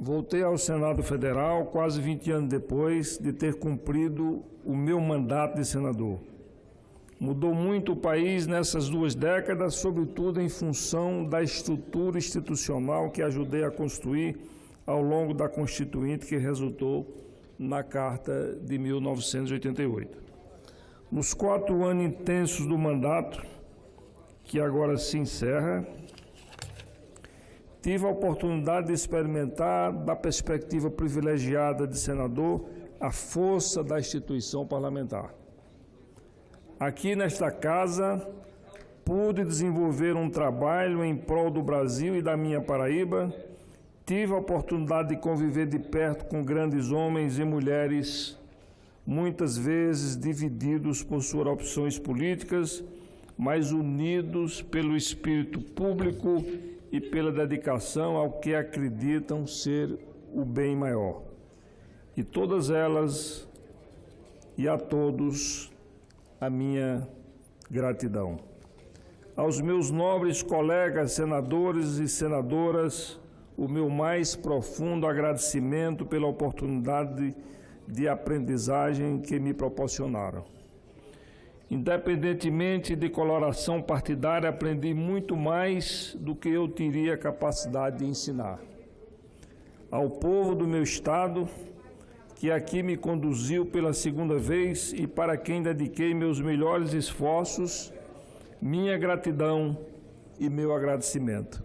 Voltei ao Senado Federal quase 20 anos depois de ter cumprido o meu mandato de senador. Mudou muito o país nessas 2 décadas, sobretudo em função da estrutura institucional que ajudei a construir ao longo da Constituinte que resultou na Carta de 1988. Nos 4 anos intensos do mandato, que agora se encerra, tive a oportunidade de experimentar, da perspectiva privilegiada de senador, a força da instituição parlamentar. Aqui nesta casa, pude desenvolver um trabalho em prol do Brasil e da minha Paraíba. Tive a oportunidade de conviver de perto com grandes homens e mulheres, muitas vezes divididos por suas opções políticas, mas unidos pelo espírito público e pela dedicação ao que acreditam ser o bem maior. E todas elas e a todos a minha gratidão. Aos meus nobres colegas senadores e senadoras, o meu mais profundo agradecimento pela oportunidade de aprendizagem que me proporcionaram. Independentemente de coloração partidária, aprendi muito mais do que eu teria capacidade de ensinar. Ao povo do meu estado, que aqui me conduziu pela 2ª vez e para quem dediquei meus melhores esforços, minha gratidão e meu agradecimento.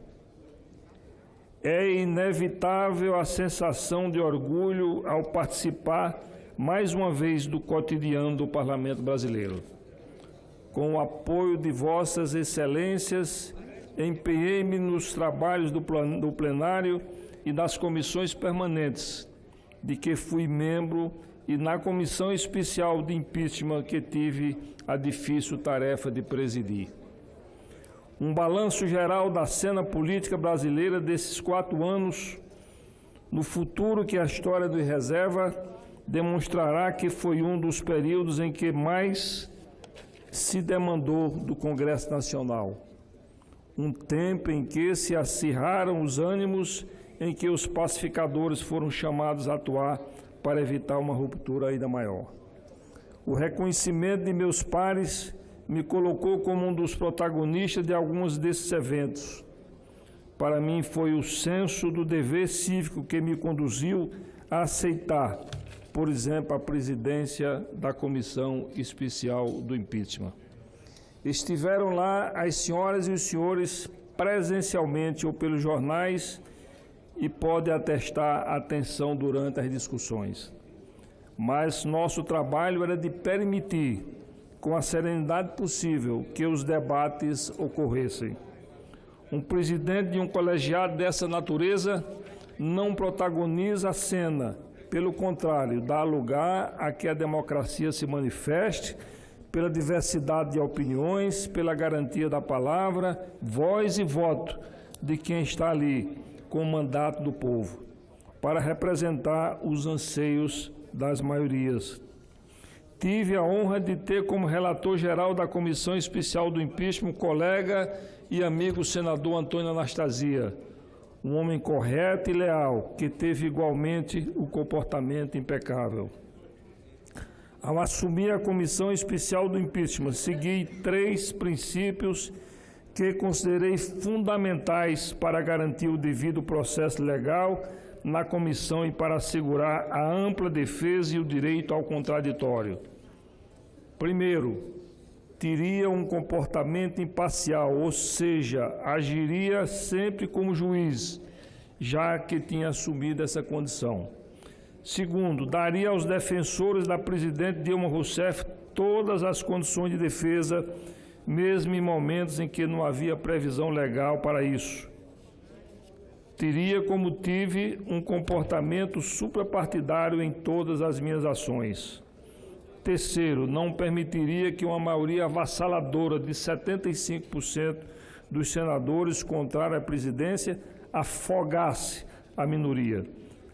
É inevitável a sensação de orgulho ao participar mais uma vez do cotidiano do Parlamento brasileiro. Com o apoio de vossas excelências, empenhei-me nos trabalhos do plenário e das comissões permanentes, de que fui membro, e na comissão especial de impeachment que tive a difícil tarefa de presidir. Um balanço geral da cena política brasileira desses 4 anos, no futuro que a história nos reserva, demonstrará que foi um dos períodos em que mais se demandou do Congresso Nacional. Um tempo em que se acirraram os ânimos, em que os pacificadores foram chamados a atuar para evitar uma ruptura ainda maior. O reconhecimento de meus pares me colocou como um dos protagonistas de alguns desses eventos. Para mim foi o senso do dever cívico que me conduziu a aceitar, por exemplo, a presidência da Comissão Especial do Impeachment. Estiveram lá as senhoras e os senhores presencialmente ou pelos jornais e pode atestar a atenção durante as discussões. Mas nosso trabalho era de permitir, com a serenidade possível, que os debates ocorressem. Um presidente de um colegiado dessa natureza não protagoniza a cena, pelo contrário, dá lugar a que a democracia se manifeste pela diversidade de opiniões, pela garantia da palavra, voz e voto de quem está ali com o mandato do povo, para representar os anseios das maiorias. Tive a honra de ter como relator geral da Comissão Especial do Impeachment o colega e amigo senador Antônio Anastasia, um homem correto e leal, que teve igualmente o comportamento impecável. Ao assumir a Comissão Especial do Impeachment, segui 3 princípios que considerei fundamentais para garantir o devido processo legal na comissão e para assegurar a ampla defesa e o direito ao contraditório. Primeiro, teria um comportamento imparcial, ou seja, agiria sempre como juiz, já que tinha assumido essa condição. Segundo, daria aos defensores da presidente Dilma Rousseff todas as condições de defesa, mesmo em momentos em que não havia previsão legal para isso. Teria, como tive, um comportamento suprapartidário em todas as minhas ações. Terceiro, não permitiria que uma maioria avassaladora de 75% dos senadores contrários à presidência afogasse a minoria.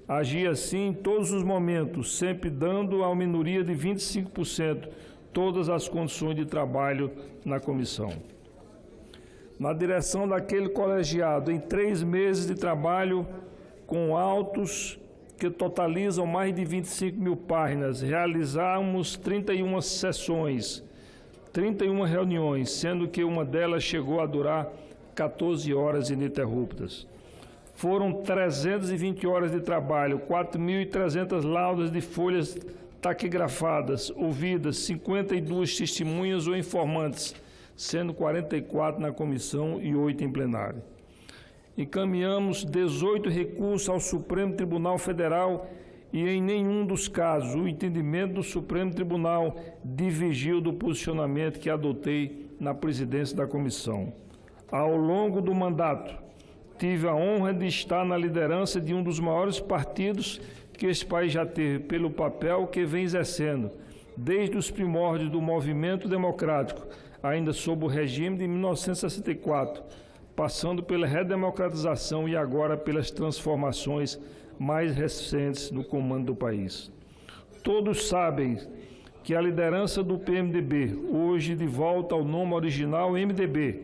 Agia assim em todos os momentos, sempre dando à minoria de 25% todas as condições de trabalho na comissão. Na direção daquele colegiado, em 3 meses de trabalho, com autos que totalizam mais de 25 mil páginas. Realizamos 31 sessões, 31 reuniões, sendo que uma delas chegou a durar 14 horas ininterruptas. Foram 320 horas de trabalho, 4.300 laudas de folhas taquigrafadas, ouvidas, 52 testemunhas ou informantes, sendo 44 na comissão e 8 em plenário. Encaminhamos 18 recursos ao Supremo Tribunal Federal e em nenhum dos casos o entendimento do Supremo Tribunal divergiu do posicionamento que adotei na presidência da comissão. Ao longo do mandato, tive a honra de estar na liderança de um dos maiores partidos que esse país já teve, pelo papel que vem exercendo, desde os primórdios do movimento democrático, ainda sob o regime de 1964, passando pela redemocratização e agora pelas transformações mais recentes no comando do país. Todos sabem que a liderança do PMDB, hoje de volta ao nome original MDB,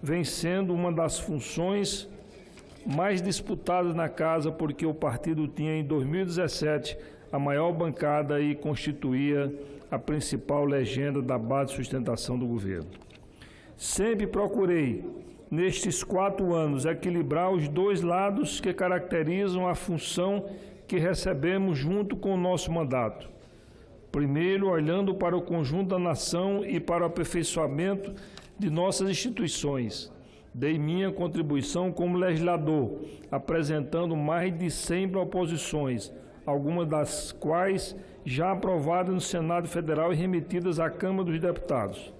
vem sendo uma das funções mais disputadas na casa, porque o partido tinha em 2017 a maior bancada e constituía a principal legenda da base de sustentação do governo. Sempre procurei, nestes 4 anos, equilibrar os dois lados que caracterizam a função que recebemos junto com o nosso mandato. Primeiro, olhando para o conjunto da nação e para o aperfeiçoamento de nossas instituições. Dei minha contribuição como legislador, apresentando mais de 100 proposições, algumas das quais já aprovadas no Senado Federal e remetidas à Câmara dos Deputados.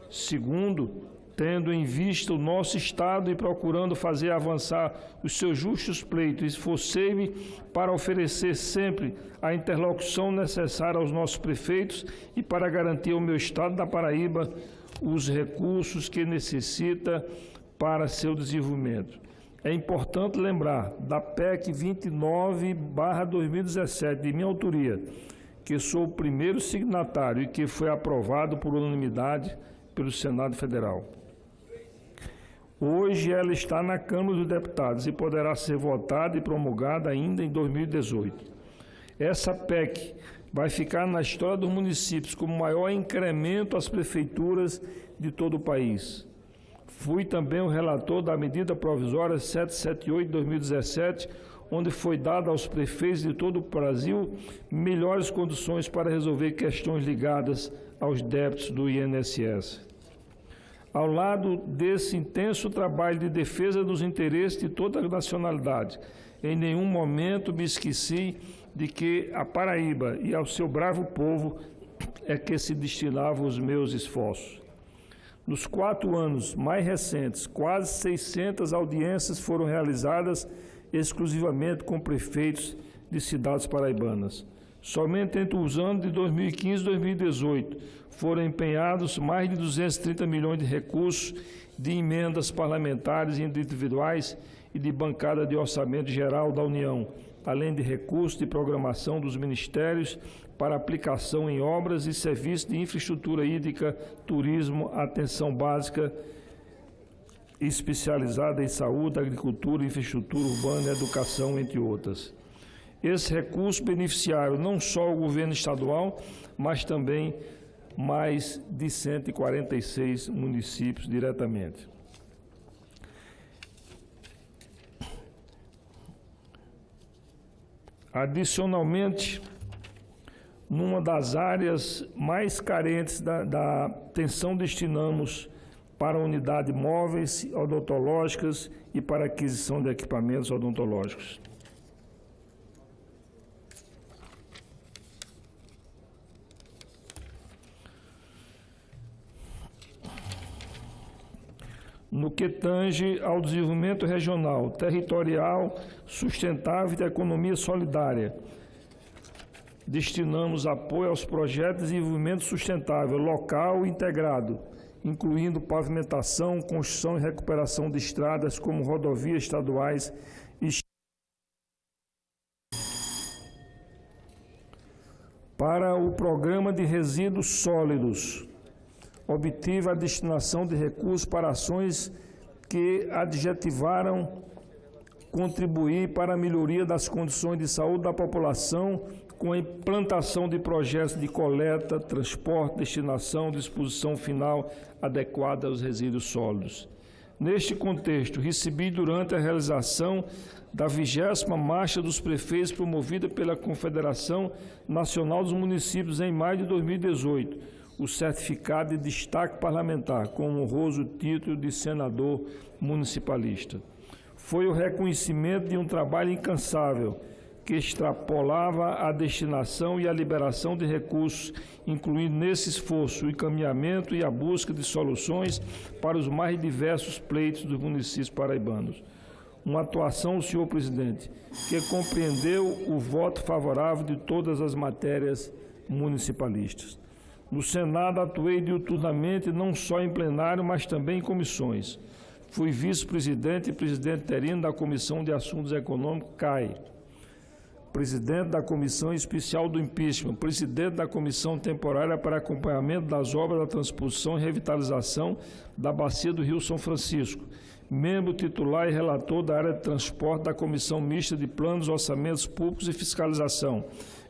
Segundo, tendo em vista o nosso Estado e procurando fazer avançar os seus justos pleitos, esforcei-me para oferecer sempre a interlocução necessária aos nossos prefeitos e para garantir ao meu Estado da Paraíba os recursos que necessita para seu desenvolvimento. É importante lembrar da PEC 29/2017, de minha autoria, que sou o primeiro signatário e que foi aprovado por unanimidade pelo Senado Federal. Hoje ela está na Câmara dos Deputados e poderá ser votada e promulgada ainda em 2018. Essa PEC vai ficar na história dos municípios como maior incremento às prefeituras de todo o país. Fui também o relator da medida provisória 778 de 2017, onde foi dada aos prefeitos de todo o Brasil melhores condições para resolver questões ligadas aos débitos do INSS. Ao lado desse intenso trabalho de defesa dos interesses de toda a nacionalidade, em nenhum momento me esqueci de que a Paraíba e ao seu bravo povo é que se destinavam os meus esforços. Nos 4 anos mais recentes, quase 600 audiências foram realizadas exclusivamente com prefeitos de cidades paraibanas. Somente entre os anos de 2015 e 2018 foram empenhados mais de 230 milhões de recursos de emendas parlamentares e individuais e de bancada de orçamento geral da União, além de recursos de programação dos ministérios para aplicação em obras e serviços de infraestrutura hídrica, turismo, atenção básica especializada em saúde, agricultura, infraestrutura urbana e educação, entre outras. Esses recursos beneficiaram não só o governo estadual, mas também mais de 146 municípios diretamente. Adicionalmente, numa das áreas mais carentes da atenção, destinamos para unidades móveis odontológicas e para aquisição de equipamentos odontológicos. No que tange ao desenvolvimento regional, territorial, sustentável e da economia solidária, destinamos apoio aos projetos de desenvolvimento sustentável local e integrado, incluindo pavimentação, construção e recuperação de estradas como rodovias estaduais e para o programa de resíduos sólidos. Obtive a destinação de recursos para ações que adjetivaram contribuir para a melhoria das condições de saúde da população com a implantação de projetos de coleta, transporte, destinação, disposição final adequada aos resíduos sólidos. Neste contexto, recebi durante a realização da 20ª Marcha dos Prefeitos promovida pela Confederação Nacional dos Municípios em maio de 2018, o certificado de destaque parlamentar com o honroso título de senador municipalista. Foi o reconhecimento de um trabalho incansável que extrapolava a destinação e a liberação de recursos, incluindo nesse esforço o encaminhamento e a busca de soluções para os mais diversos pleitos dos municípios paraibanos. Uma atuação, senhor presidente, que compreendeu o voto favorável de todas as matérias municipalistas. No Senado, atuei diuturnamente não só em plenário, mas também em comissões. Fui vice-presidente e presidente interino da Comissão de Assuntos Econômicos, CAE, presidente da Comissão Especial do Impeachment, presidente da Comissão Temporária para Acompanhamento das Obras da Transposição e Revitalização da Bacia do Rio São Francisco, membro titular e relator da área de transporte da Comissão Mista de Planos, Orçamentos Públicos e Fiscalização,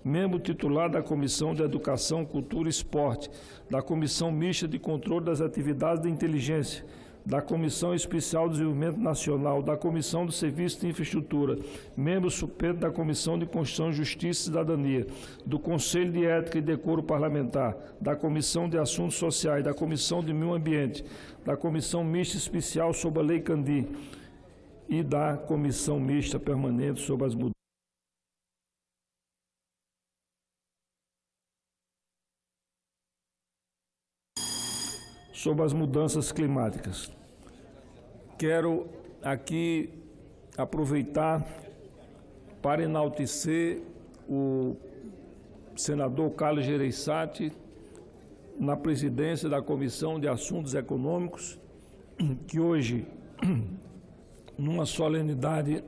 membro titular da Comissão de Educação, Cultura e Esporte, da Comissão Mista de Controle das Atividades de Inteligência, da Comissão Especial de Desenvolvimento Nacional, da Comissão do Serviço de Infraestrutura, membro suplente da Comissão de Constituição, Justiça e Cidadania, do Conselho de Ética e Decoro Parlamentar, da Comissão de Assuntos Sociais, da Comissão de Meio Ambiente, da Comissão Mista Especial sobre a Lei Candir e da Comissão Mista Permanente sobre as mudanças climáticas. Quero aqui aproveitar para enaltecer o senador Carlos Gereissati, na presidência da Comissão de Assuntos Econômicos, que hoje, numa solenidade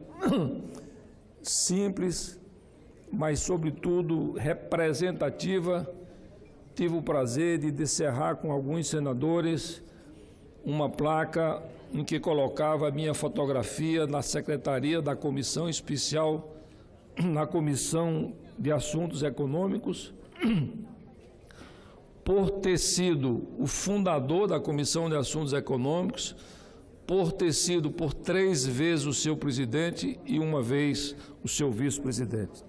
simples, mas, sobretudo, representativa, tive o prazer de descerrar com alguns senadores uma placa em que colocava a minha fotografia na secretaria da Comissão Especial, na Comissão de Assuntos Econômicos, por ter sido o fundador da Comissão de Assuntos Econômicos, por ter sido por 3 vezes o seu presidente e uma vez o seu vice-presidente.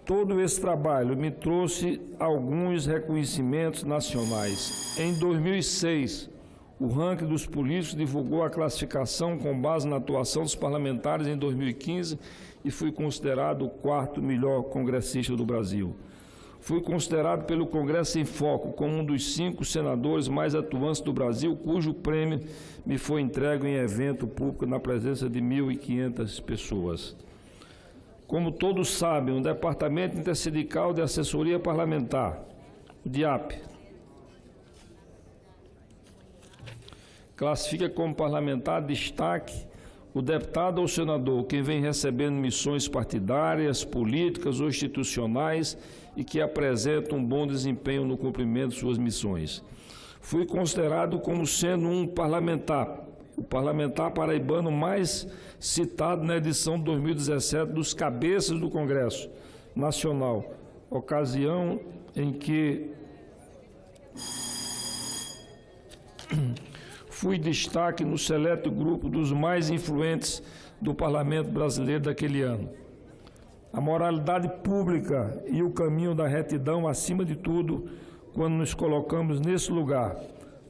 Todo esse trabalho me trouxe alguns reconhecimentos nacionais. Em 2006, o ranking dos políticos divulgou a classificação com base na atuação dos parlamentares em 2015 e fui considerado o 4º melhor congressista do Brasil. Fui considerado pelo Congresso em Foco como um dos 5 senadores mais atuantes do Brasil, cujo prêmio me foi entregue em evento público na presença de 1.500 pessoas. Como todos sabem, o Departamento Intersindical de Assessoria Parlamentar, o DIAP, classifica como parlamentar de destaque o deputado ou senador que vem recebendo missões partidárias, políticas ou institucionais e que apresenta um bom desempenho no cumprimento de suas missões. Fui considerado como sendo um parlamentar, o parlamentar paraibano mais citado na edição de 2017 dos Cabeças do Congresso Nacional, ocasião em que fui destaque no seleto grupo dos mais influentes do Parlamento brasileiro daquele ano. A moralidade pública e o caminho da retidão, acima de tudo, quando nos colocamos nesse lugar,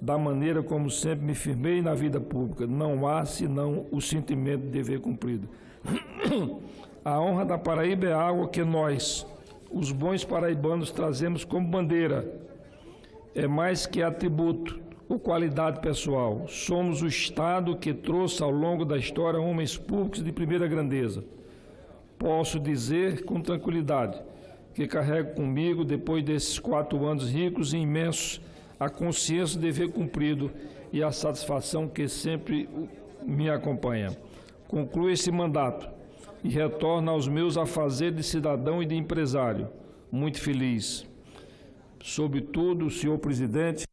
da maneira como sempre me firmei na vida pública, não há senão o sentimento de dever cumprido. A honra da Paraíba é algo que nós, os bons paraibanos, trazemos como bandeira. É mais que atributo ou qualidade pessoal. Somos o Estado que trouxe ao longo da história homens públicos de primeira grandeza. Posso dizer com tranquilidade que carrego comigo, depois desses 4 anos ricos e imensos, a consciência do dever cumprido e a satisfação que sempre me acompanha. Concluo esse mandato e retorno aos meus afazeres de cidadão e de empresário, muito feliz. Sobretudo, senhor presidente,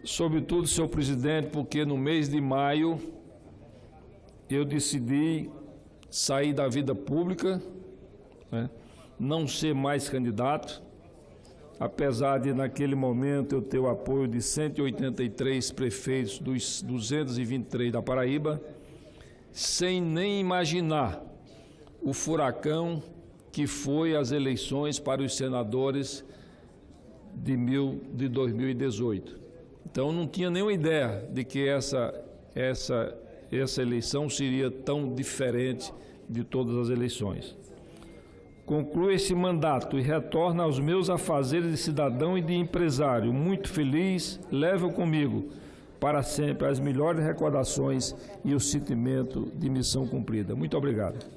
sobretudo, senhor presidente, porque no mês de maio eu decidi sair da vida pública, né, não ser mais candidato, apesar de naquele momento eu ter o apoio de 183 prefeitos dos 223 da Paraíba, sem nem imaginar o furacão que foi as eleições para os senadores de 2018. Então, não tinha nenhuma ideia de que essa eleição seria tão diferente de todas as eleições. Concluo esse mandato e retorno aos meus afazeres de cidadão e de empresário. Muito feliz, levo comigo para sempre as melhores recordações e o sentimento de missão cumprida. Muito obrigado.